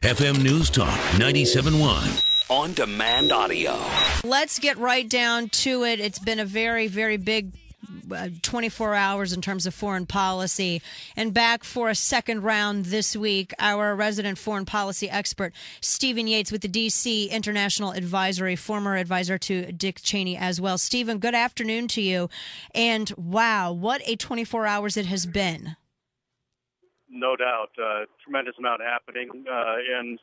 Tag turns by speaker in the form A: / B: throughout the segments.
A: FM NewsTalk 97.1. On-demand audio.
B: Let's get right down to it. It's been a very, very big 24 hours in terms of foreign policy. And back for a second round this week, our resident foreign policy expert, Stephen Yates with the D.C. International Advisory, former advisor to Dick Cheney as well. Stephen, good afternoon to you. And wow, what a 24 hours it has been.
C: No doubt. Tremendous amount happening. And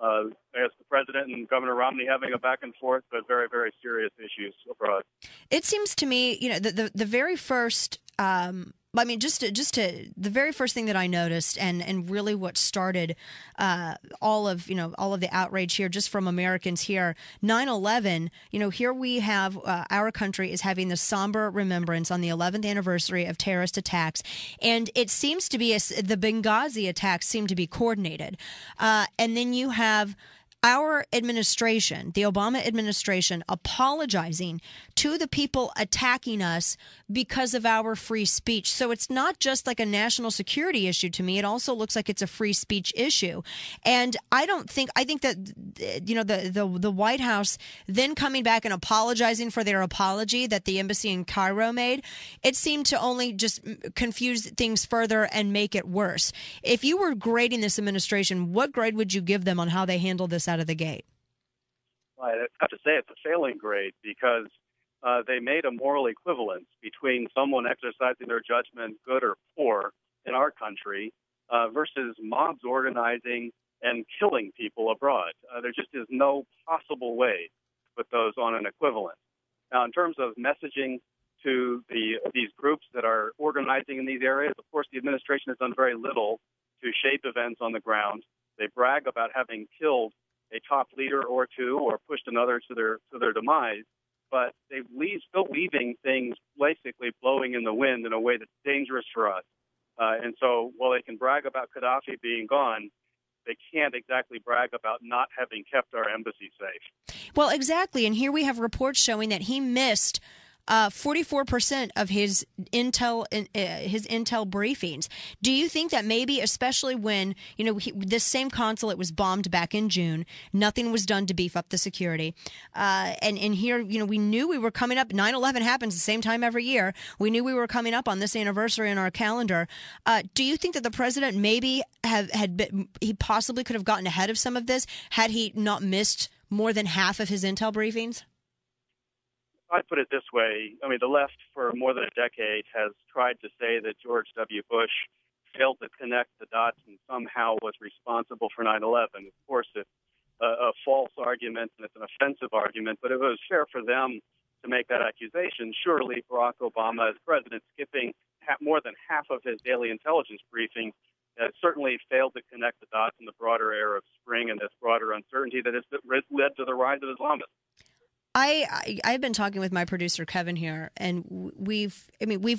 C: as the president and Governor Romney having a back and forth, but very, very serious issues abroad. It
B: seems to me, the very first, the very first thing that I noticed, and really what started all of the outrage here, just from Americans here, 9/11. Here we have our country is having the somber remembrance on the 11th anniversary of terrorist attacks, and it seems to be the Benghazi attacks seem to be coordinated, and then you have our administration, the Obama administration, apologizing to the people attacking us because of our free speech. So it's not just like a national security issue to me. It also looks like it's a free speech issue. And I think that, the White House then coming back and apologizing for their apology that the embassy in Cairo made, it seemed to only just confuse things further and make it worse. If you were grading this administration, what grade would you give them on how they handled this out of the gate?
C: Well, I have to say it's a failing grade because they made a moral equivalence between someone exercising their judgment, good or poor, in our country versus mobs organizing and killing people abroad. There just is no possible way to put those on an equivalent. Now, in terms of messaging to these groups that are organizing in these areas, of course, the administration has done very little to shape events on the ground. They brag about having killed a top leader or two or pushed another to their demise, but they're still leaving things basically blowing in the wind in a way that's dangerous for us. And so while they can brag about Gaddafi being gone, they can't exactly brag about not having kept our embassy safe.
B: Well, exactly. And here we have reports showing that he missed 44% of his intel briefings. Do you think that maybe, especially when this same consulate was bombed back in June, nothing was done to beef up the security, and here we knew we were coming up. 9/11 happens the same time every year. We knew we were coming up on this anniversary in our calendar. Do you think that the president maybe he possibly could have gotten ahead of some of this had he not missed more than half of his intel briefings?
C: I'd put it this way. I mean, the left for more than a decade has tried to say that George W. Bush failed to connect the dots and somehow was responsible for 9/11. Of course, it's a false argument and it's an offensive argument, but it was fair for them to make that accusation. Surely Barack Obama, as president, skipping more than half of his daily intelligence briefing, certainly failed to connect the dots in the broader Arab Spring and this broader uncertainty that has led to the rise of Islamism.
B: I've been talking with my producer Kevin here, and we've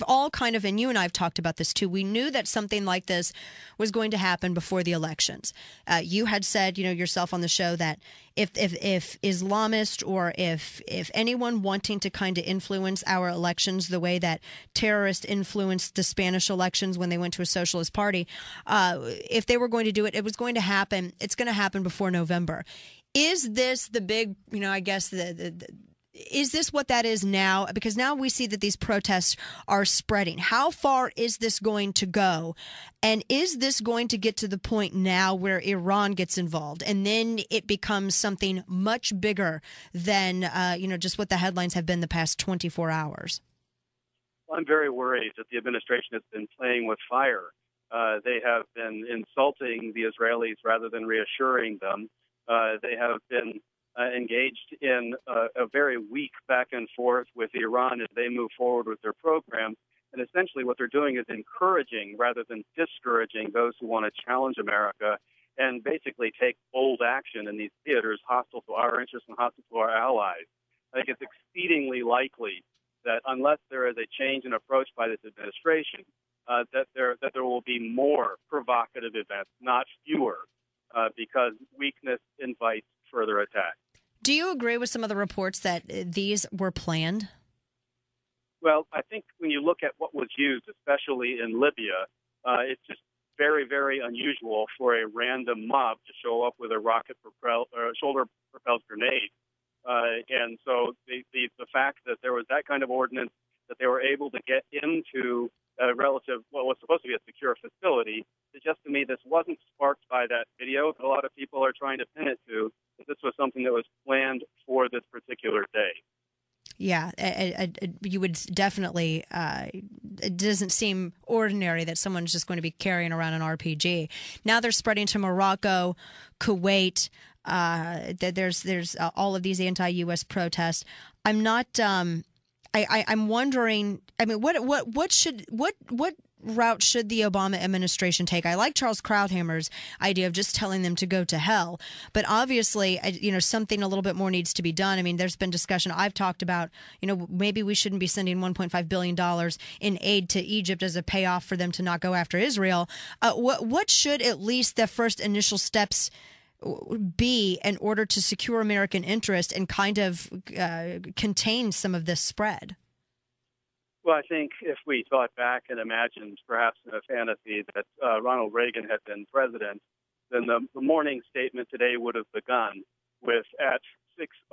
B: all kind of, and you and I have talked about this too. We knew that something like this was going to happen before the elections. You had said, yourself on the show that if Islamists or if anyone wanting to kind of influence our elections the way that terrorists influenced the Spanish elections when they went to a socialist party, if they were going to do it, it was going to happen. It's going to happen before November. Is this the big, is this what that is now? Because now we see that these protests are spreading. How far is this going to go? And is this going to get to the point now where Iran gets involved and then it becomes something much bigger than, just what the headlines have been the past 24 hours?
C: Well, I'm very worried that the administration has been playing with fire. They have been insulting the Israelis rather than reassuring them. They have been engaged in a very weak back and forth with Iran as they move forward with their program. And essentially what they're doing is encouraging rather than discouraging those who want to challenge America and basically take bold action in these theaters hostile to our interests and hostile to our allies. I think it's exceedingly likely that unless there is a change in approach by this administration, that there will be more provocative events, not fewer. Because weakness invites further attack.
B: Do you agree with some of the reports that these were planned?
C: Well, I think when you look at what was used, especially in Libya, it's just very, very unusual for a random mob to show up with a shoulder-propelled grenade. And so the fact that there was that kind of ordinance, that they were able to get into what was supposed to be a secure facility, suggests to me this wasn't sparked by that video that a lot of people are trying to pin it to, that this was something that was planned for this particular day.
B: Yeah, you would definitely, it doesn't seem ordinary that someone's just going to be carrying around an RPG. Now they're spreading to Morocco, Kuwait. There's all of these anti-U.S. protests. I'm not. I'm wondering. I mean, what route should the Obama administration take? I like Charles Krauthammer's idea of just telling them to go to hell, but obviously, something a little bit more needs to be done. I mean, there's been discussion. I've talked about, maybe we shouldn't be sending $1.5 billion in aid to Egypt as a payoff for them to not go after Israel. What should at least the first initial steps be in order to secure American interest and kind of contain some of this spread?
C: Well, I think if we thought back and imagined, perhaps in a fantasy, that Ronald Reagan had been president, then the morning statement today would have begun with, at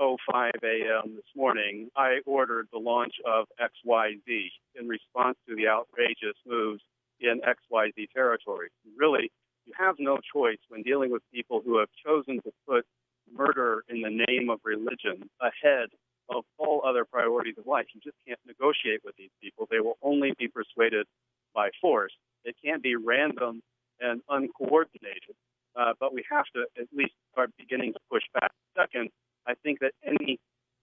C: 6:05 a.m. this morning, I ordered the launch of XYZ in response to the outrageous moves in XYZ territory. Really, you have no choice when dealing with people who have chosen to put murder in the name of religion ahead of all other priorities of life. You just can't negotiate with these people. They will only be persuaded by force. It can't be random and uncoordinated, but we have to at least start beginning to push back. Second, I think that any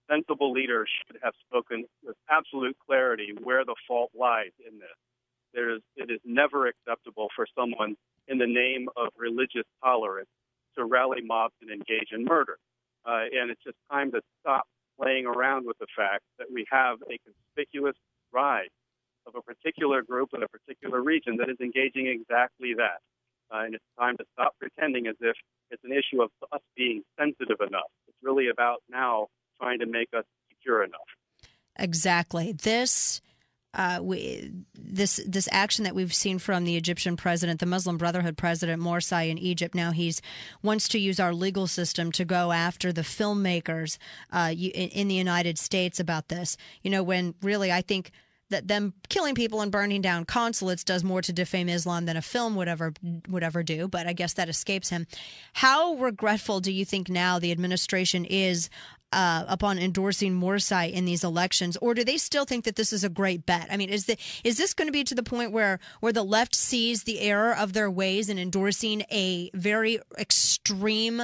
C: sensible leader should have spoken with absolute clarity where the fault lies in this. It is never acceptable for someone in the name of religious tolerance to rally mobs and engage in murder. And it's just time to stop playing around with the fact that we have a conspicuous rise of a particular group in a particular region that is engaging exactly that. And it's time to stop pretending as if it's an issue of us being sensitive enough. It's really about now trying to make us secure enough.
B: Exactly. This action that we've seen from the Egyptian president, the Muslim Brotherhood president Morsi in Egypt, now he's wants to use our legal system to go after the filmmakers in the United States about this. When really I think that them killing people and burning down consulates does more to defame Islam than a film would ever do, but I guess that escapes him. How regretful do you think now the administration is upon endorsing Morsi in these elections, or do they still think that this is a great bet? I mean, is this going to be to the point where the left sees the error of their ways in endorsing a very extreme,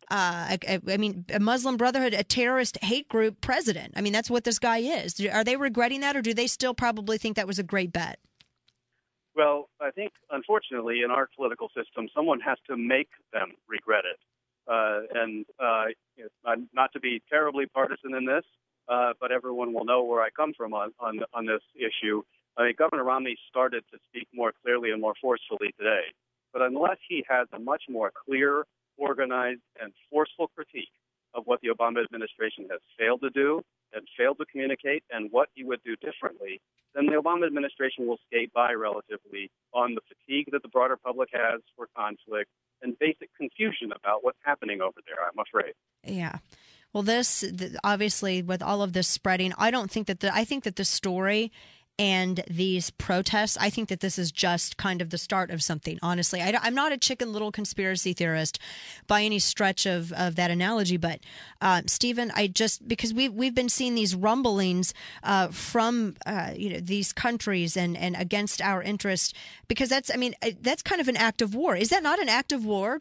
B: a Muslim Brotherhood, a terrorist hate group president? I mean, that's what this guy is. Are they regretting that, or do they still probably think that was a great bet?
C: Well, I think, unfortunately, in our political system, someone has to make them regret it. Not to be terribly partisan in this, but everyone will know where I come from on this issue. I mean, Governor Romney started to speak more clearly and more forcefully today. But unless he has a much more clear, organized, and forceful critique of what the Obama administration has failed to do and failed to communicate and what he would do differently, then the Obama administration will skate by relatively on the fatigue that the broader public has for conflict and basic confusion about what's happening over there, I'm afraid.
B: Yeah. Well, obviously, with all of this spreading, I think that the story and these protests, I think that this is just kind of the start of something, honestly. I'm not a Chicken Little conspiracy theorist by any stretch of that analogy, but Stephen, because we've been seeing these rumblings from these countries and against our interests, because that's kind of an act of war. Is that not an act of war?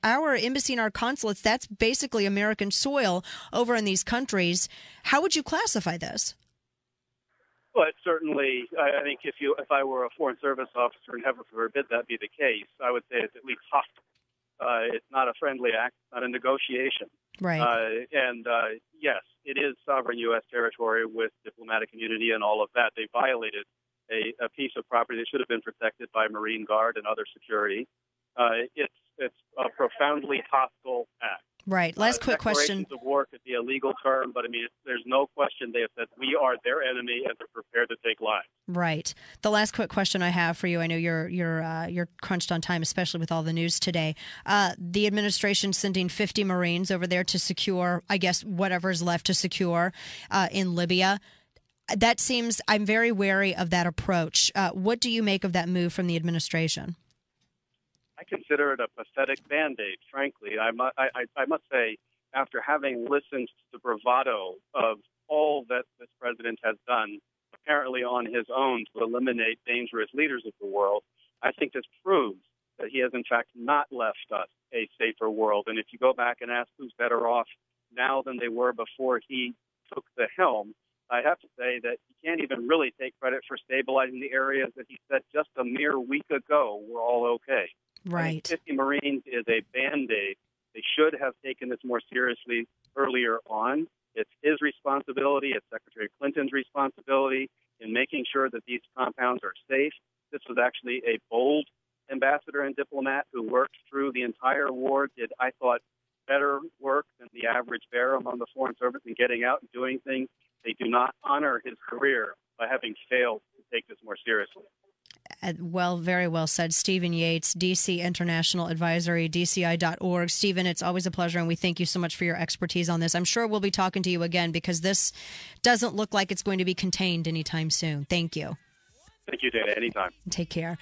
B: Our embassy and our consulates, that's basically American soil over in these countries. How would you classify this?
C: But certainly, I think if I were a Foreign Service officer, and heaven forbid that be the case, I would say it's at least hostile. It's not a friendly act, not a negotiation.
B: Right.
C: Yes, it is sovereign U.S. territory with diplomatic immunity and all of that. They violated a piece of property that should have been protected by Marine Guard and other security. It's a profoundly hostile act.
B: Right. Last quick question.
C: Declarations of war could be a legal term, but I mean, there's no question they have said we are their enemy and they're prepared to take lives.
B: Right. The last quick question I have for you, I know you're crunched on time, especially with all the news today. The administration sending 50 Marines over there to secure, I guess, whatever's left to secure in Libya. That seems, I'm very wary of that approach. What do you make of that move from the administration?
C: I consider it a pathetic Band-Aid, frankly. I must say, after having listened to the bravado of all that this president has done, apparently on his own, to eliminate dangerous leaders of the world, I think this proves that he has, in fact, not left us a safer world. And if you go back and ask who's better off now than they were before he took the helm, I have to say that you can't even really take credit for stabilizing the areas that he said just a mere week ago were all okay.
B: Right.
C: 50 Marines is a Band-Aid. They should have taken this more seriously earlier on. It's his responsibility. It's Secretary Clinton's responsibility in making sure that these compounds are safe. This was actually a bold ambassador and diplomat who worked through the entire war, did, I thought, better work than the average bear among the Foreign Service in getting out and doing things. They do not honor his career by having failed to take this more seriously.
B: Well, very well said. Stephen Yates, DC International Advisory, DCI.org. Stephen, it's always a pleasure, and we thank you so much for your expertise on this. I'm sure we'll be talking to you again because this doesn't look like it's going to be contained anytime soon. Thank you.
C: Thank you, Dana. Anytime.
B: Take care.